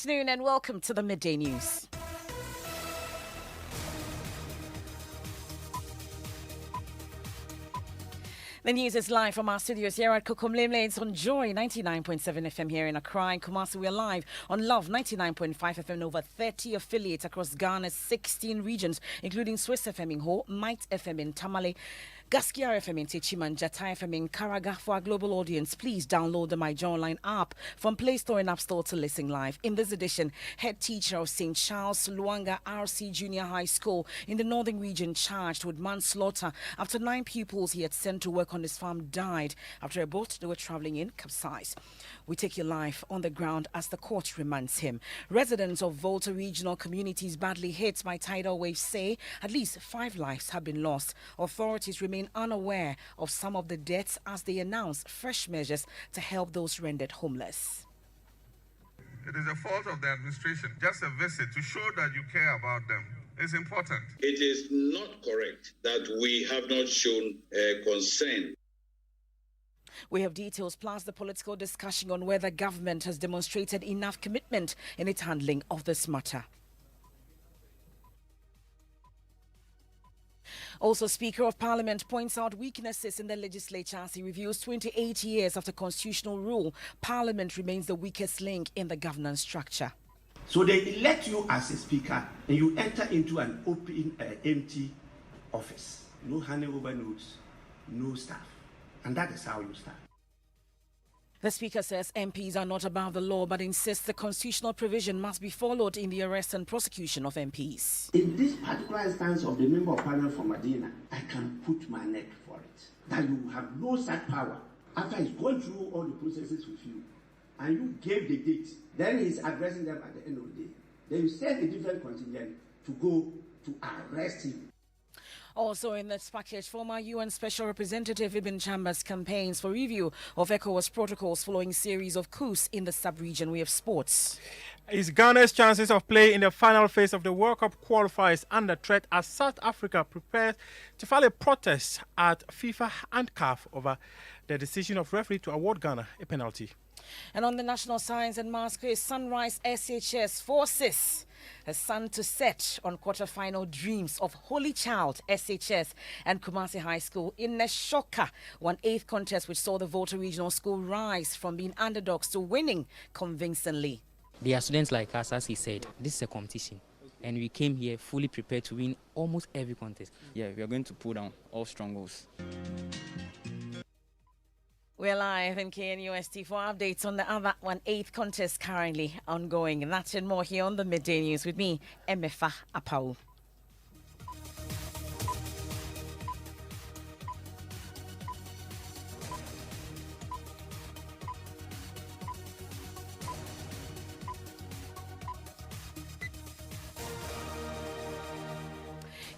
afternoon and welcome to the Midday News. The news is live from our studios here at Kokomlemle. It's on Joy 99.7 FM here in Accra and Kumasi. We're live on Love 99.5 FM and over 30 affiliates across Ghana's 16 regions, including Swiss FM in Ho, Might FM in Tamale, Gaskia FM in Techiman, Jata FM in Karaga. For our global audience, please download the My Joy Online app from Play Store and App Store to listen live. In this edition, head teacher of St. Charles Luanga RC Junior High School in the northern region charged with manslaughter after 9 pupils he had sent to work on his farm died after a boat they were traveling in capsized. We take you live on the ground as the court remands him. Residents of Volta regional communities badly hit by tidal waves say at least 5 lives have been lost. Authorities remain unaware of some of the deaths as they announce fresh measures to help those rendered homeless. It is a fault of the administration. Just a visit to show that you care about them is important. It is not correct that we have not shown concern. We have details plus the political discussion on whether government has demonstrated enough commitment in its handling of this matter. Also, Speaker of Parliament points out weaknesses in the legislature as he reviews 28 years after constitutional rule. Parliament remains the weakest link in the governance structure. So they elect you as a speaker and you enter into an open, empty office. No handing over notes, no staff. And that is how you start. The Speaker says MPs are not above the law but insists the constitutional provision must be followed in the arrest and prosecution of MPs. In this particular instance of the Member of Parliament from Medina, I can put my neck for it. That you have no such power. After he's gone through all the processes with you, and you gave the date, then he's addressing them at the end of the day. Then you send a different contingent to go to arrest him. Also in this package, former UN Special Representative Ibn Chambers campaigns for review of ECOWAS protocols following series of coups in the sub-region. We have sports. Is Ghana's chances of play in the final phase of the World Cup qualifiers under threat as South Africa prepares to file a protest at FIFA and CAF over the decision of referee to award Ghana a penalty? And on the National Science and Maths quiz, Sunrise SHS forces a sun to set on quarter-final dreams of Holy Child SHS and Kumasi High School in Neshoka, 1/8 contest which saw the Volta Regional School rise from being underdogs to winning convincingly. They are students like us, as he said. This is a competition, and we came here fully prepared to win almost every contest. Yeah, we are going to pull down all strongholds. We're live in KNUST for updates on the other 1/8 contest currently ongoing. And that's and more here on the Midday News with me, Emefa Apawu.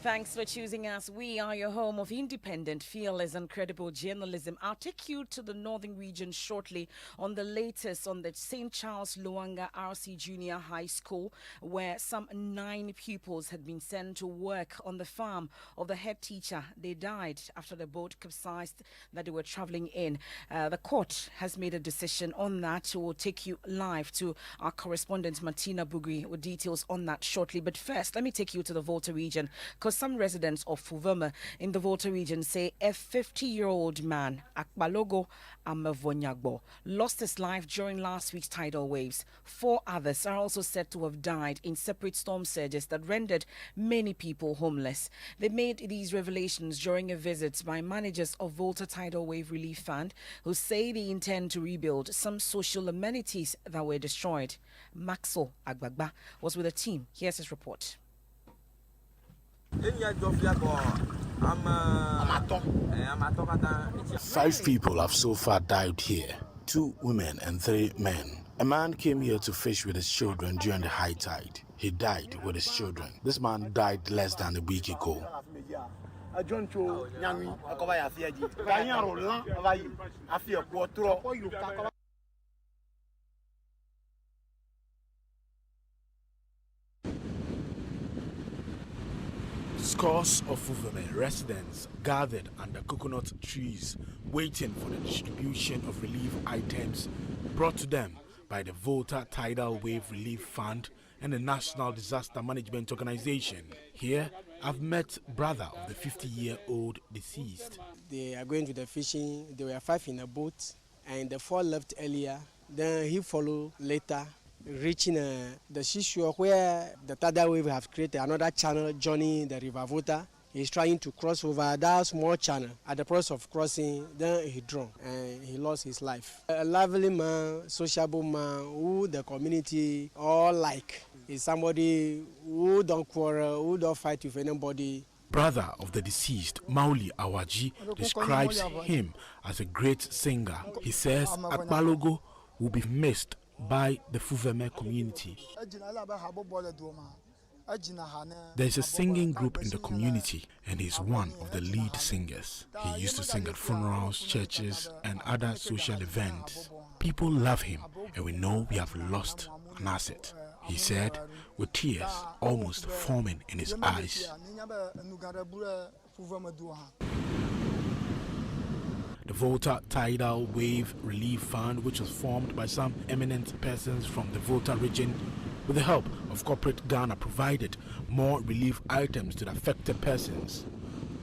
Thanks for choosing us. We are your home of independent, fearless and credible journalism. I'll take you to the northern region shortly on the latest on the St. Charles Luanga RC Junior High School, where some 9 pupils had been sent to work on the farm of the head teacher. They died after the boat capsized that they were traveling in. The court has made a decision on that. We'll take you live to our correspondent Martina Bugri with details on that shortly. But first, let me take you to the Volta region, because some residents of Fuvuma in the Volta region say a 50-year-old man, Akbalogo Amavonyagbo, lost his life during last week's tidal waves. 4 others are also said to have died in separate storm surges that rendered many people homeless. They made these revelations during a visit by managers of Volta Tidal Wave Relief Fund, who say they intend to rebuild some social amenities that were destroyed. Maxwell Agbagba was with the team. Here's his report. 5 people have so far died here, 2 women and 3 men. A man came here to fish with his children during the high tide. He died with his children. This man died less than a week ago. Scores of Fuveme residents gathered under coconut trees, waiting for the distribution of relief items brought to them by the Volta Tidal Wave Relief Fund and the National Disaster Management Organization. Here, I've met brother of the 50-year-old deceased. They are going to the fishing. There were 5 in a boat, and the 4 left earlier. Then he followed later, reaching the seashore where the tidal wave has created another channel joining the River Volta. He's trying to cross over that small channel. At the process of crossing, then he drowned and he lost his life. A lovely man, sociable man, who the community all like. He's somebody who don't quarrel, who don't fight with anybody. Brother of the deceased, Mauli Awaji, describes him as a great singer. He says Akbalogo will be missed by the Fuveme community. There's a singing group in the community and he's one of the lead singers. He used to sing at funerals, churches and other social events. People love him and we know we have lost an asset, he said, with tears almost forming in his eyes. The Volta Tidal Wave Relief Fund, which was formed by some eminent persons from the Volta region, with the help of corporate Ghana, provided more relief items to the affected persons.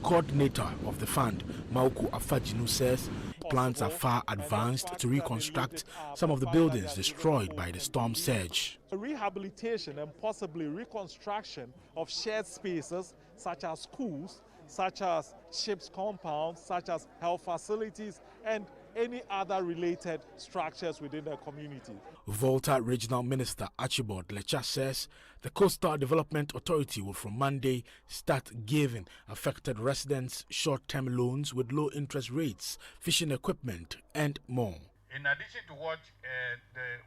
Coordinator of the fund, Mauku Afajinu, says plans are far advanced to reconstruct some of the buildings destroyed by the storm surge. Rehabilitation and possibly reconstruction of shared spaces such as schools, such as ships compounds, such as health facilities, and any other related structures within the community. Volta Regional Minister Archibald Lecha says the Coastal Development Authority will from Monday start giving affected residents short-term loans with low interest rates, fishing equipment and more. In addition to what the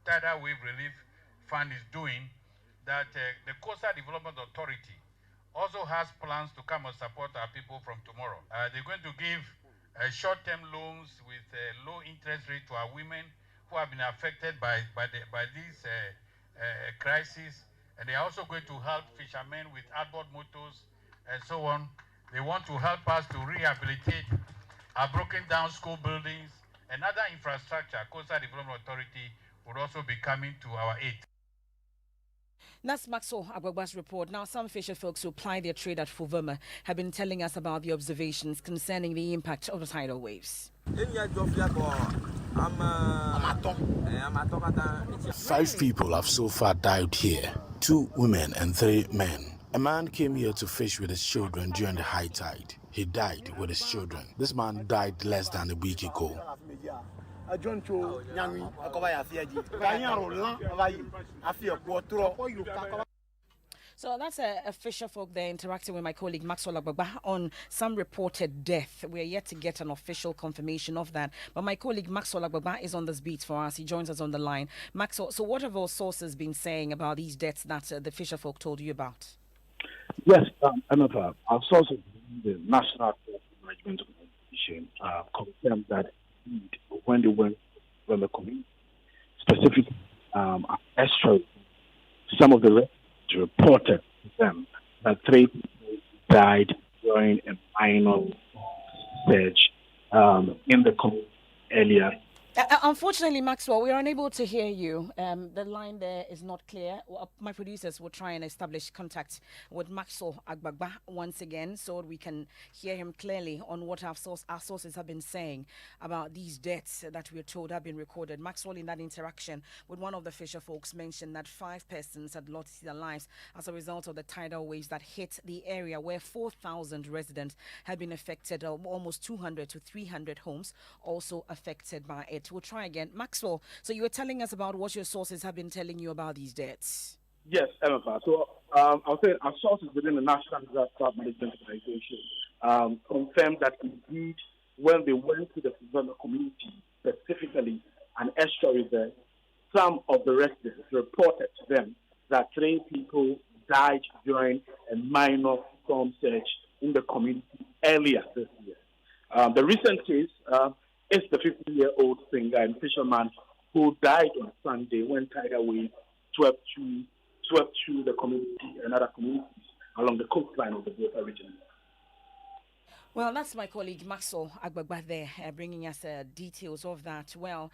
Tidal Wave Relief Fund is doing, that the Coastal Development Authority also has plans to come and support our people from tomorrow. They're going to give short-term loans with low interest rate to our women who have been affected by this crisis, and they are also going to help fishermen with outboard motors and so on. They want to help us to rehabilitate our broken down school buildings and other infrastructure. Coastal Development Authority would also be coming to our aid. That's Maxwell Agbagba's report. Now, some fisher folks who ply their trade at Fuvema have been telling us about the observations concerning the impact of the tidal waves. 5 people have so far died here, 2 women and 3 men. A man came here to fish with his children during the high tide. He died with his children. This man died less than a week ago. So that's a fisher folk there interacting with my colleague Maxwell Agbagba on some reported death. We're yet to get an official confirmation of that. But my colleague Maxwell Agbagba is on this beat for us. He joins us on the line. Maxwell, so what have our sources been saying about these deaths that the fisher folk told you about? Yes, Emefa, our sources, the National Disaster Management Organization, confirmed that when they went from the community, specifically extra, some of the residents reported to them that 3 people died during a minor surge in the community earlier. Unfortunately, Maxwell, we are unable to hear you. The line there is not clear. My producers will try and establish contact with Maxwell Agbagba once again so we can hear him clearly on what our sources have been saying about these deaths that we're told have been recorded. Maxwell, in that interaction with one of the fisher folks, mentioned that 5 persons had lost their lives as a result of the tidal waves that hit the area where 4,000 residents have been affected, almost 200 to 300 homes also affected by it. We'll try again. Maxwell, so you were telling us about what your sources have been telling you about these deaths. Yes, Emefa. So I'll say our sources within the National Disaster Management Organization confirmed that indeed when they went to the Fuvema community, specifically an estuary there, some of the residents reported to them that 3 people died during a minor storm surge in the community earlier this year. The recent case is the 50-year-old singer and fisherman who died on Sunday when tidal waves swept through the community and other communities along the coastline of the Volta region. Well, that's my colleague Maxwell Agbagba there, bringing us details of that. Well,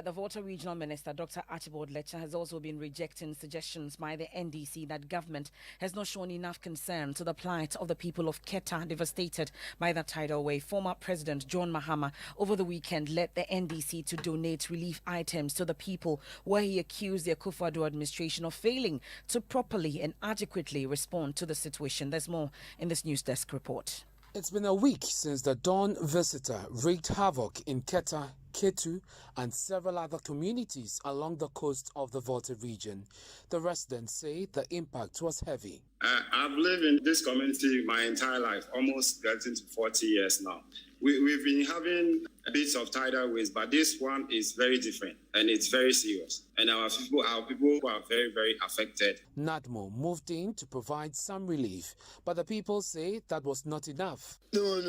the Volta Regional Minister, Dr. Archibald Letcher, has also been rejecting suggestions by the NDC that government has not shown enough concern to the plight of the people of Keta devastated by the tidal wave. Former President John Mahama over the weekend led the NDC to donate relief items to the people, where he accused the Akufo-Addo administration of failing to properly and adequately respond to the situation. There's more in this News Desk report. It's been a week since the dawn visitor wreaked havoc in Keta, Ketu, and several other communities along the coast of the Volta region. The residents say the impact was heavy. I've lived in this community my entire life, almost getting to 40 years now. We've been having bits of tidal waves, but this one is very different and it's very serious. And our people are very, very affected. NADMO moved in to provide some relief, but the people say that was not enough. No.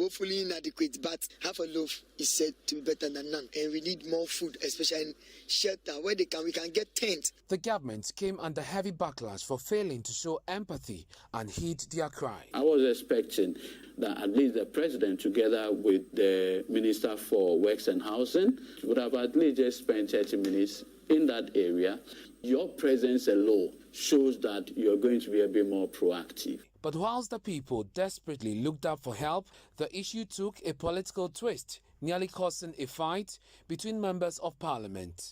Hopefully inadequate, but half a loaf is said to be better than none. And we need more food, especially in shelter where we can get tents. The government came under heavy backlash for failing to show empathy and heed their cry. I was expecting that at least the president, together with the Minister for Works and Housing, would have at least just spent 30 minutes in that area. Your presence alone shows that you're going to be a bit more proactive. But whilst the people desperately looked up for help, the issue took a political twist, nearly causing a fight between members of parliament.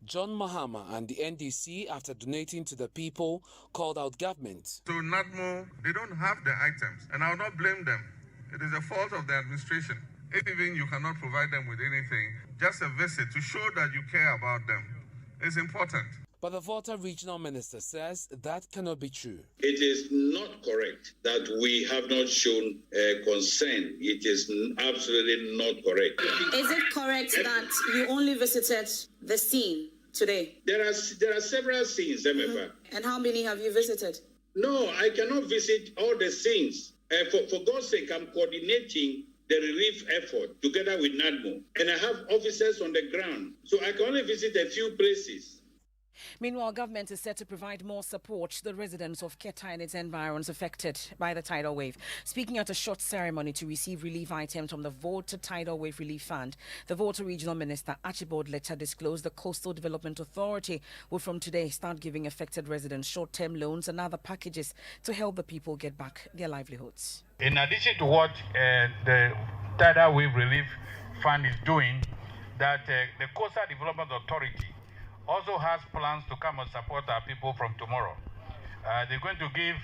John Mahama and the NDC, after donating to the people, called out government. So NADMO, they don't have the items, and I will not blame them. It is a fault of the administration. If even you cannot provide them with anything, just a visit to show that you care about them is important. But the Volta Regional Minister says that cannot be true. It is not correct that we have not shown concern. It is absolutely not correct. Is it correct that you only visited the scene today? There are several scenes, Emefa. And how many have you visited? No, I cannot visit all the scenes. For God's sake, I'm coordinating the relief effort together with NADMO. And I have officers on the ground. So I can only visit a few places. Meanwhile, government is set to provide more support to the residents of Keta and its environs affected by the tidal wave. Speaking at a short ceremony to receive relief items from the Volta Tidal Wave Relief Fund, the Volta Regional Minister Archibald Letcher disclosed the Coastal Development Authority will from today start giving affected residents short-term loans and other packages to help the people get back their livelihoods. In addition to what the Tidal Wave Relief Fund is doing, that the Coastal Development Authority also has plans to come and support our people from tomorrow. They're going to give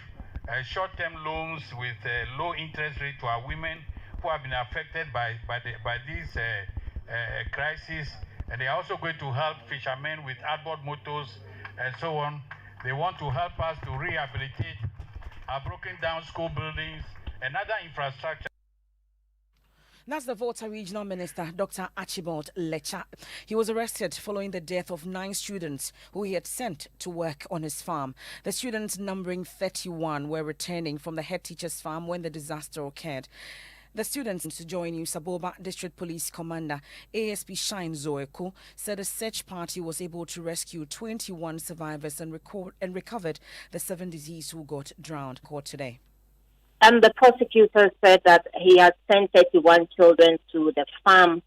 short-term loans with low interest rate to our women who have been affected by this crisis. And they're also going to help fishermen with outboard motors and so on. They want to help us to rehabilitate our broken down school buildings and other infrastructure. That's the Volta Regional Minister, Dr. Archibald Letcher. He was arrested following the death of 9 students who he had sent to work on his farm. The students, numbering 31, were returning from the head teacher's farm when the disaster occurred. The students to join you, Saboba District Police Commander ASP Shine Zoeko said a search party was able to rescue 21 survivors and recovered the 7 deceased who got drowned. Court today. The prosecutor said that he had sent 31 children to the farm.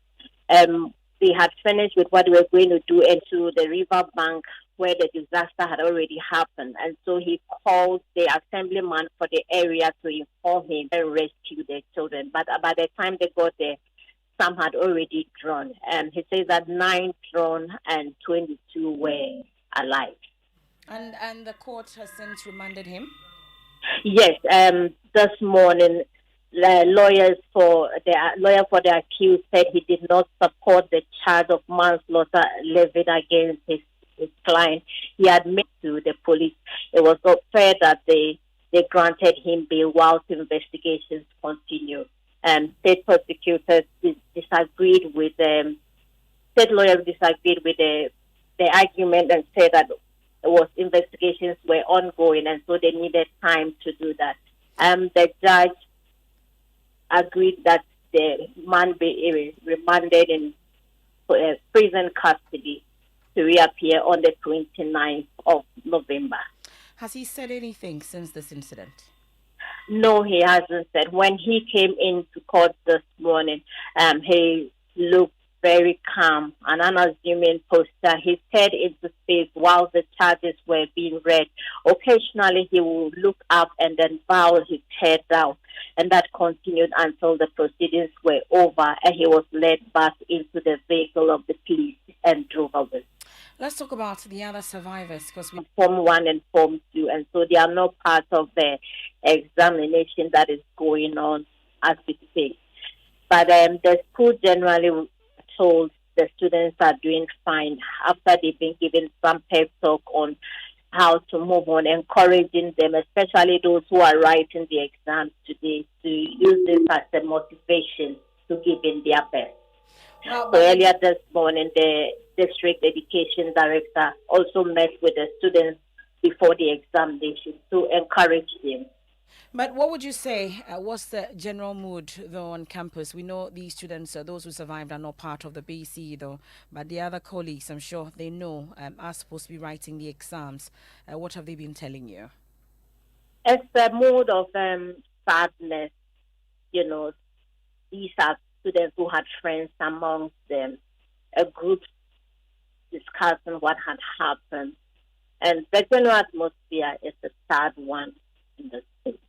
They had finished with what they were going to do into the river bank where the disaster had already happened. And so he called the assemblyman for the area to inform him and rescue the children. But by the time they got there, some had already drowned. And he says that 9 drowned and 22 were alive. And the court has since remanded him? Yes, this morning, the lawyer for the accused said he did not support the charge of manslaughter levied against his client. He admitted to the police it was not fair that they granted him bail whilst investigations continue. State prosecutors disagreed with state lawyers disagreed with the argument and said that investigations were ongoing and so they needed time to do that. The judge agreed that the man be remanded in prison custody to reappear on the 29th of November. Has he said anything since this incident? No, he hasn't said. When he came into court this morning, he looked very calm, an unassuming posture. His head into space while the charges were being read. Occasionally, he would look up and then bow his head down, and that continued until the proceedings were over, and he was led back into the vehicle of the police and drove away. Let's talk about the other survivors, because we Form 1 and Form 2, and so they are not part of the examination that is going on as we speak. But the school generally told the students are doing fine after they've been given some pep talk on how to move on, encouraging them, especially those who are writing the exams today, to use this as a motivation to give in their best. So earlier this morning, the district education director also met with the students before the examination to encourage them. But what would you say was the general mood, though, on campus? We know these students, those who survived, are not part of the BC, though, but the other colleagues, I'm sure they know, are supposed to be writing the exams. What have they been telling you? It's a mood of sadness. You know, these are students who had friends amongst them, a group discussing what had happened. And the general atmosphere is a sad one in the state.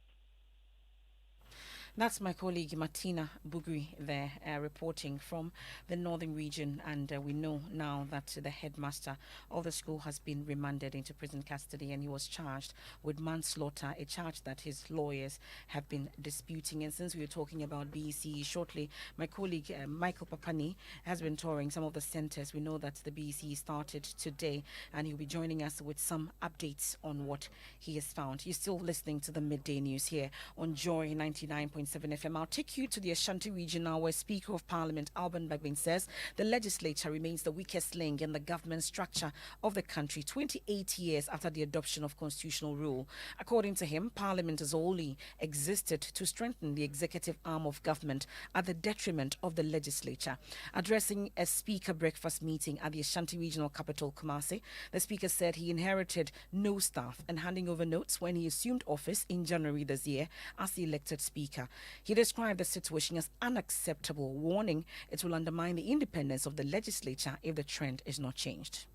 That's my colleague Martina Bugri there reporting from the northern region, and we know now that the headmaster of the school has been remanded into prison custody, and he was charged with manslaughter, a charge that his lawyers have been disputing. And since we were talking about BEC shortly, my colleague Michael Papani has been touring some of the centers. We know that the BEC started today, and he'll be joining us with some updates on what he has found. You're still listening to the Midday News here on Joy 99.7 FM. I'll take you to the Ashanti region now, where Speaker of Parliament Alban Bagbin says the legislature remains the weakest link in the government structure of the country 28 years after the adoption of constitutional rule. According to him, Parliament has only existed to strengthen the executive arm of government at the detriment of the legislature. Addressing a speaker breakfast meeting at the Ashanti regional capital, Kumasi, the speaker said he inherited no staff and handing over notes when he assumed office in January this year as the elected speaker. He described the situation as unacceptable, warning it will undermine the independence of the legislature if the trend is not changed.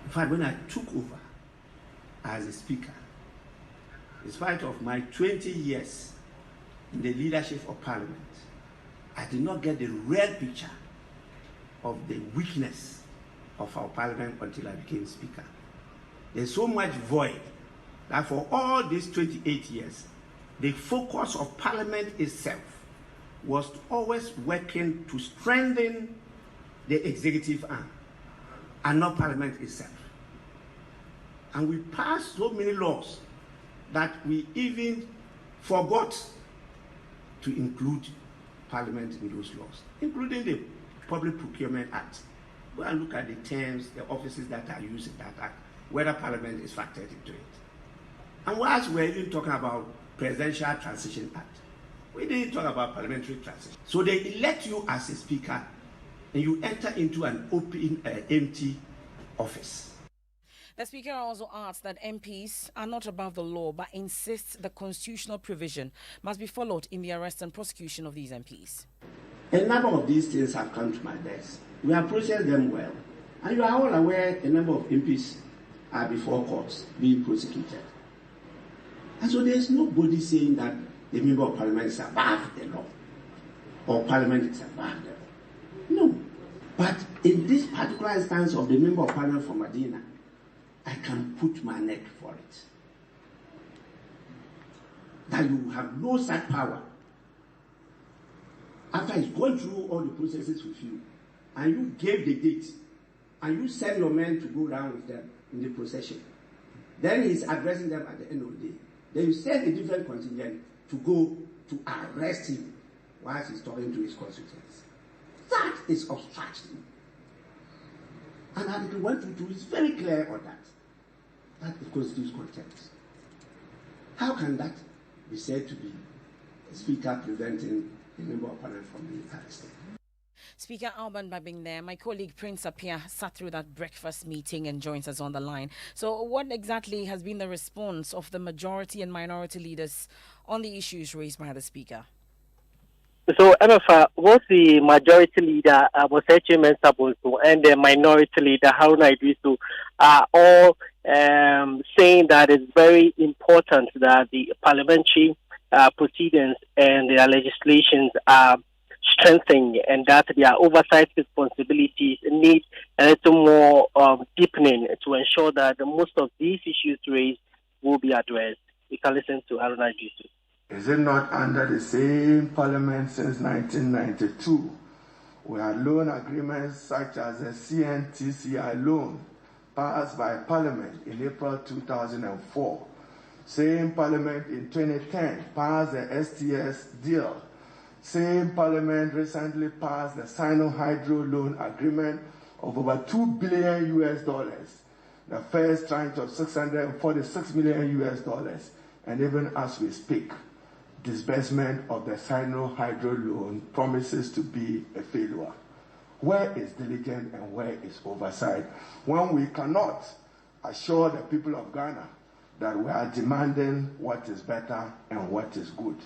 In fact, when I took over as a speaker, in spite of my 20 years in the leadership of Parliament, I did not get the real picture of the weakness of our Parliament until I became speaker. There's so much void that for all these 28 years, the focus of Parliament itself was always working to strengthen the executive arm and not Parliament itself. And we passed so many laws that we even forgot to include Parliament in those laws, including the Public Procurement Act. Go and look at the terms, the offices that are used in that act, whether Parliament is factored into it. And whilst we're even talking about Presidential Transition Act, we didn't talk about parliamentary transition. So they elect you as a speaker and you enter into an open, empty office. The speaker also adds that MPs are not above the law, but insists the constitutional provision must be followed in the arrest and prosecution of these MPs. A number of these things have come to my desk. We have processed them well. And you are all aware a number of MPs are before courts being prosecuted. And so there's nobody saying that the member of Parliament is above the law or Parliament is above the law. No. But in this particular instance of the member of Parliament from Medina, I can put my neck for it. That you have no such power. After he's gone through all the processes with you, and you gave the date, and you send your men to go down with them in the procession, then he's addressing them at the end of the day. Then you send a different contingent to go to arrest him whilst he's talking to his constituents. That is obstruction. And Article 122 is very clear on that. That constitutes contempt. How can that be said to be a speaker preventing a member of Parliament from being arrested? Speaker Alban Babing there. My colleague Prince Apia sat through that breakfast meeting and joins us on the line. So what exactly has been the response of the majority and minority leaders on the issues raised by the Speaker? So, Emefa, both the majority leader, Mosechi Mensah-Bonsu, and the minority leader, Haruna Idrisu, are all saying that it's very important that the parliamentary proceedings and their legislations are strengthened and that their oversight responsibilities need a little more deepening to ensure that most of these issues raised will be addressed. We can listen to Haruna Idrisu. Is it not under the same parliament since 1992? We had loan agreements such as the CNTCI loan passed by Parliament in April 2004. Same Parliament in 2010 passed the STS deal. Same Parliament recently passed the Sino-Hydro loan agreement of over $2 billion US, the first tranche of $646 million US, and even as we speak, disbursement of the Sino-Hydro loan promises to be a failure. Where is diligence and where is oversight when we cannot assure the people of Ghana that we are demanding what is better and what is good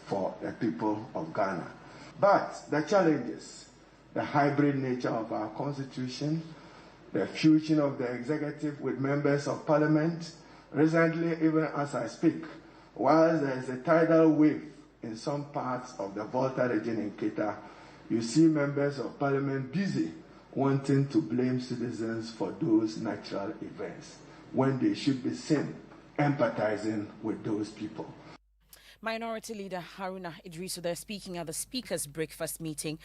for the people of Ghana? But the challenges, the hybrid nature of our constitution, the fusion of the executive with members of parliament, recently, even as I speak, while there is a tidal wave in some parts of the Volta region in Keta, you see members of parliament busy wanting to blame citizens for those natural events when they should be seen empathizing with those people. Minority Leader Haruna Idrisu there speaking at the Speaker's breakfast meeting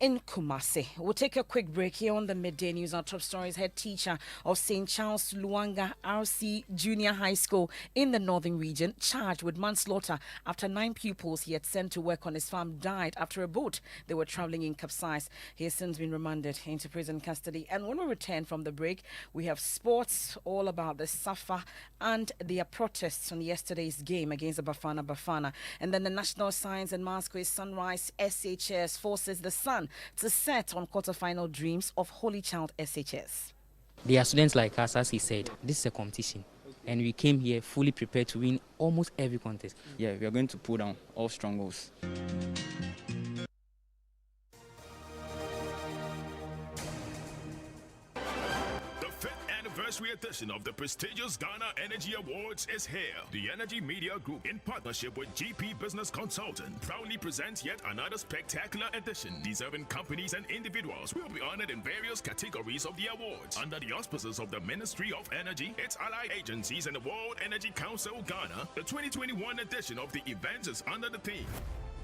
in Kumasi. We'll take a quick break here on the Midday News. Our top stories: head teacher of St. Charles Luanga RC Junior High School in the Northern Region charged with manslaughter after 9 pupils he had sent to work on his farm died after a boat they were traveling in capsized. He has since been remanded into prison custody. And when we return from the break, we have sports all about the SAFA and their protests on yesterday's game against the Bafana. And then the National Science and Maths Quiz Sunrise SHS forces the Sun to set on quarterfinal dreams of Holy Child SHS. There are students like us, as he said, this is a competition. And we came here fully prepared to win almost every contest. Yeah, we are going to pull down all strongholds. Anniversary edition of the prestigious Ghana Energy Awards is here. The Energy Media Group, in partnership with GP Business Consultant, proudly presents yet another spectacular edition. Deserving companies and individuals will be honored in various categories of the awards under the auspices of the Ministry of Energy, its allied agencies, and the World Energy Council Ghana. The 2021 edition of the event is under the theme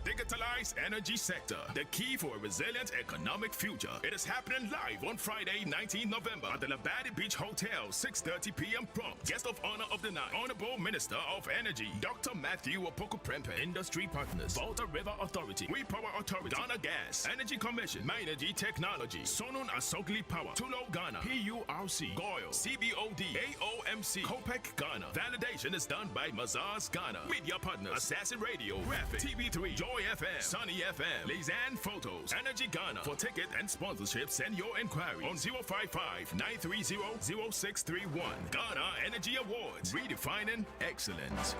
Digitalized Energy Sector, the key for a resilient economic future. It is happening live on Friday, 19 November at the Labadi Beach Hotel, 6:30 p.m. prompt. Guest of honor of the night, Honorable Minister of Energy, Dr. Matthew Opoku-Prempeh. Industry partners, Volta River Authority, We Power Authority, Ghana Gas, Energy Commission, Minergy Technology, Sonun Asogli Power, Tulo Ghana, PURC, Goyle, CBOD, AOMC, Copec Ghana. Validation is done by Mazars Ghana. Media partners, Assassin Radio, Graphic, TV3, Joy FM, Sunny FM, Lizanne Photos, Energy Ghana. For ticket and sponsorship, send your inquiry on 055-930-0631. Ghana Energy Awards, redefining excellence.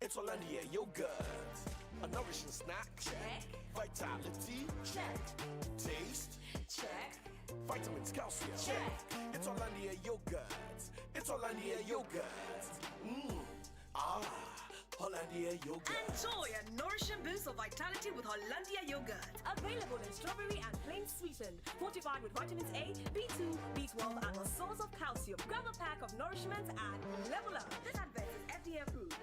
It's Hollandia yogurt, a nourishing snack. Check. Vitality. Check. Taste. Check. Vitamins, calcium. Check. It's Hollandia yogurt. It's Hollandia yogurt. Hollandia yogurt. Enjoy a nourishing boost of vitality with Hollandia yogurt. Available in strawberry and plain sweetened, fortified with vitamins A, B2, B12, and a source of calcium. Grab a pack of nourishment and level up. This advert is FDA approved.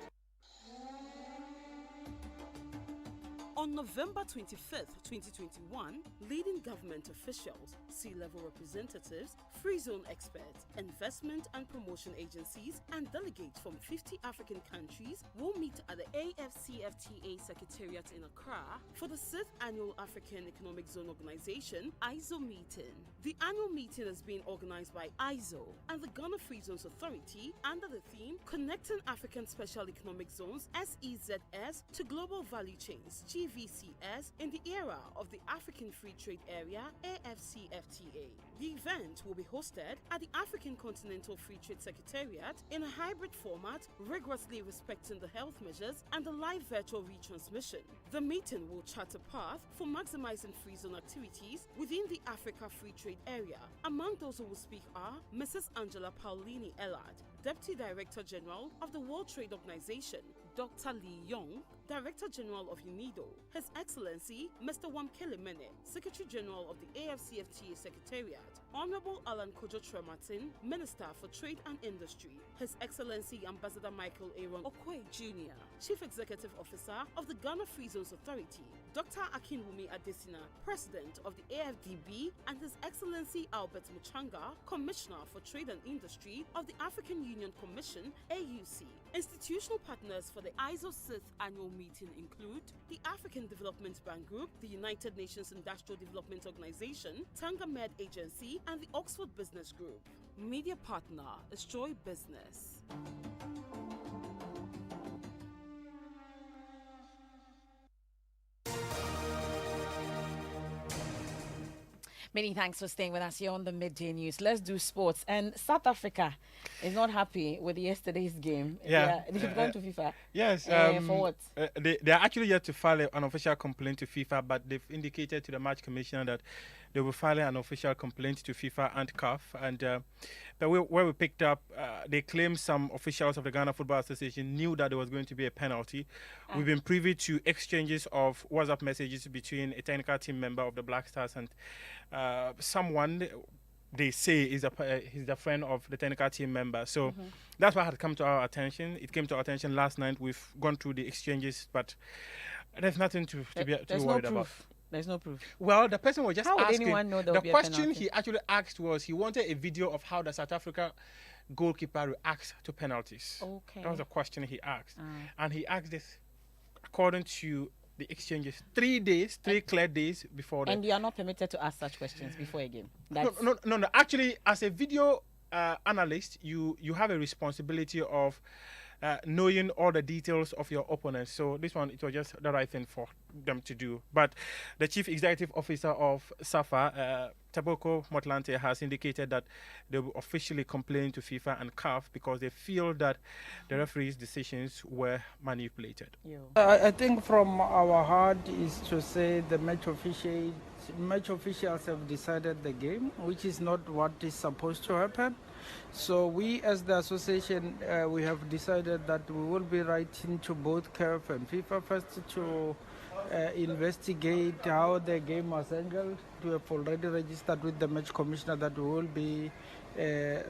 On November 25th, 2021, leading government officials, C-level representatives, free zone experts, investment and promotion agencies, and delegates from 50 African countries will meet at the AFCFTA Secretariat in Accra for the 6th Annual African Economic Zone Organization (IZO) meeting. The annual meeting is being organized by IZO and the Ghana Free Zones Authority under the theme Connecting African Special Economic Zones (SEZS) to Global Value Chains (GVC). AVCS in the era of the African Free Trade Area, AFCFTA. The event will be hosted at the African Continental Free Trade Secretariat in a hybrid format, rigorously respecting the health measures and the live virtual retransmission. The meeting will chart a path for maximizing free zone activities within the Africa Free Trade Area. Among those who will speak are Mrs. Angela Paulini Ellard, Deputy Director General of the World Trade Organization, Dr. Lee Yong, Director General of UNIDO, His Excellency Mr. Wamkele Mene, Secretary General of the AFCFTA Secretariat, Honorable Alan Kojo Trematin, Minister for Trade and Industry, His Excellency Ambassador Michael Aaron Okwe Jr., Chief Executive Officer of the Ghana Free Zones Authority, Dr. Akinwumi Adesina, President of the AFDB, and His Excellency Albert Muchanga, Commissioner for Trade and Industry of the African Union Commission, AUC. Institutional partners for the ISO 6th annual meeting include the African Development Bank Group, the United Nations Industrial Development Organization, Tangamed Agency, and the Oxford Business Group. Media partner is Joy Business. Many thanks for staying with us here on the Midday News. Let's do sports. And South Africa is not happy with yesterday's game. Yeah. They've gone to FIFA. Yes. For what? They are actually yet to file an official complaint to FIFA, but they've indicated to the match commissioner that they will file an official complaint to FIFA and CAF. And where we picked up, they claim some officials of the Ghana Football Association knew that there was going to be a penalty. We've been privy to exchanges of WhatsApp messages between a technical team member of the Black Stars and someone they say he's a friend of the technical team member. So that's what had come to our attention. It came to our attention last night. We've gone through the exchanges, but there's nothing to be worried about. There's no proof. Well, the person was just asking. How would asking. anyone know there the would be a question penalty? he actually asked was he wanted a video of how the South Africa goalkeeper reacts to penalties. Okay. That was the question he asked. And he asked this according to the exchanges 3 clear days before that. And you are not permitted to ask such questions before a game. No. Actually, as a video analyst, you have a responsibility of knowing all the details of your opponent. So this one, it was just the right thing for them to do. But the Chief Executive Officer of SAFA, Taboko Motlante, has indicated that they will officially complain to FIFA and CAF because they feel that the referee's decisions were manipulated. I think from our heart is to say the match officials have decided the game, which is not what is supposed to happen. So we as the association, we have decided that we will be writing to both CAF and FIFA first to investigate how the game was handled. We have already registered with the match commissioner that we will be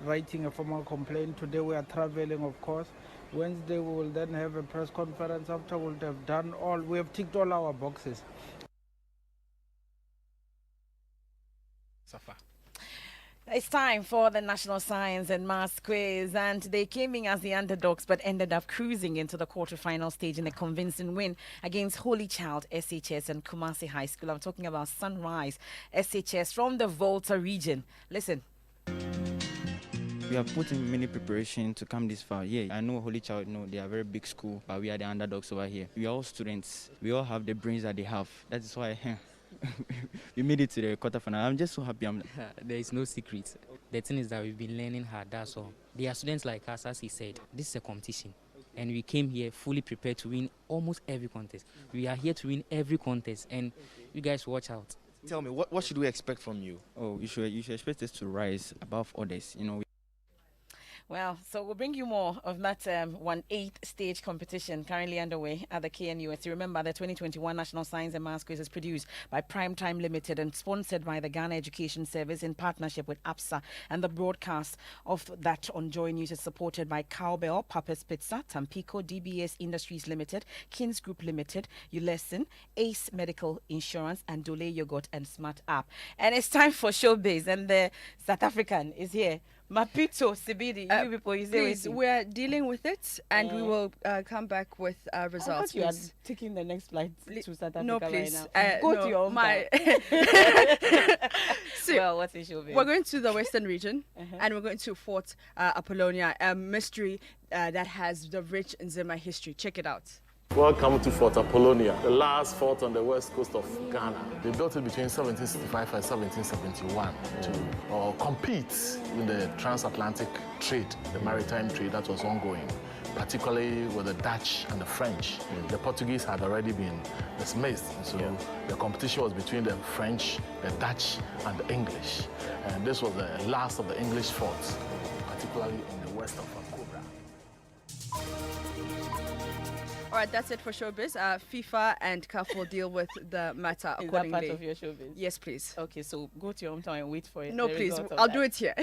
writing a formal complaint. Today we are traveling, of course. Wednesday we will then have a press conference. After we'll have done all, we have ticked all our boxes. Safa. It's time for the National Science and Maths Quiz, and they came in as the underdogs but ended up cruising into the quarterfinal stage in a convincing win against Holy Child SHS and Kumasi High School. I'm talking about Sunrise SHS from the Volta region. Listen. We have put in many preparation to come this far. Yeah, I know Holy Child, they are a very big school, but we are the underdogs over here. We are all students. We all have the brains that they have. That is why we made it to the quarterfinal. I'm just so happy. There is no secret. The thing is that we've been learning hard, that's all. They are students like us, as he said. This is a competition. And we came here fully prepared to win almost every contest. We are here to win every contest, and you guys watch out. Tell me, what should we expect from you? Oh, you should expect us to rise above others. Well, so we'll bring you more of that 1/8 stage competition currently underway at the KNUST. Remember, the 2021 National Science and Maths Quiz is produced by Primetime Limited and sponsored by the Ghana Education Service in partnership with APSA. And the broadcast of that on Joy News is supported by Cowbell, Papa's Pizza, Tampico, DBS Industries Limited, Kings Group Limited, Ulesson, Ace Medical Insurance, and Dole Yogurt and Smart App. And it's time for Showbiz, and the South African is here. Mapito Sibidi, you people, you say please, we're dealing with it, and we will come back with results. You are taking the next flight to South Africa. No, please. Right now. Go to your own So, well, what's the show? We're going to the Western region, and we're going to Fort Apollonia, a mystery that has the rich Nzima history. Check it out. Welcome to Fort Apollonia, the last fort on the west coast of Ghana. They built it between 1765 and 1771 to compete in the transatlantic trade, the maritime trade that was ongoing, particularly with the Dutch and the French. The Portuguese had already been dismissed, so the competition was between the French, the Dutch, and the English. And this was the last of the English forts, particularly in the west of Cobra. All right, that's it for showbiz. FIFA and CAF will deal with the matter Is accordingly. that part of your showbiz? Yes, please. Okay, so go to your hometown and wait for it. No, please. I'll do it here.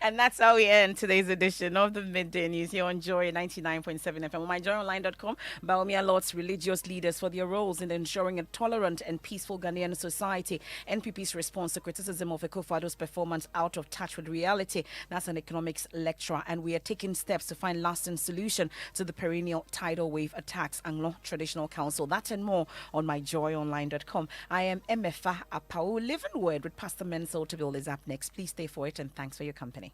And that's how we end today's edition of the Midday News here on Joy 99.7 FM. On myjoyonline.com, Baumia Lord's religious leaders for their roles in ensuring a tolerant and peaceful Ghanaian society. NPP's response to criticism of Ekufuado's performance out of touch with reality. That's an economics lecturer, and we are taking steps to find lasting solution to the perennial tidal wave attacks. Anglo Traditional Council. That and more on myjoyonline.com. I am Emefa Apawu. Live and Word with Pastor Mensel to Bill is up next. Please stay for it, and thanks for your company.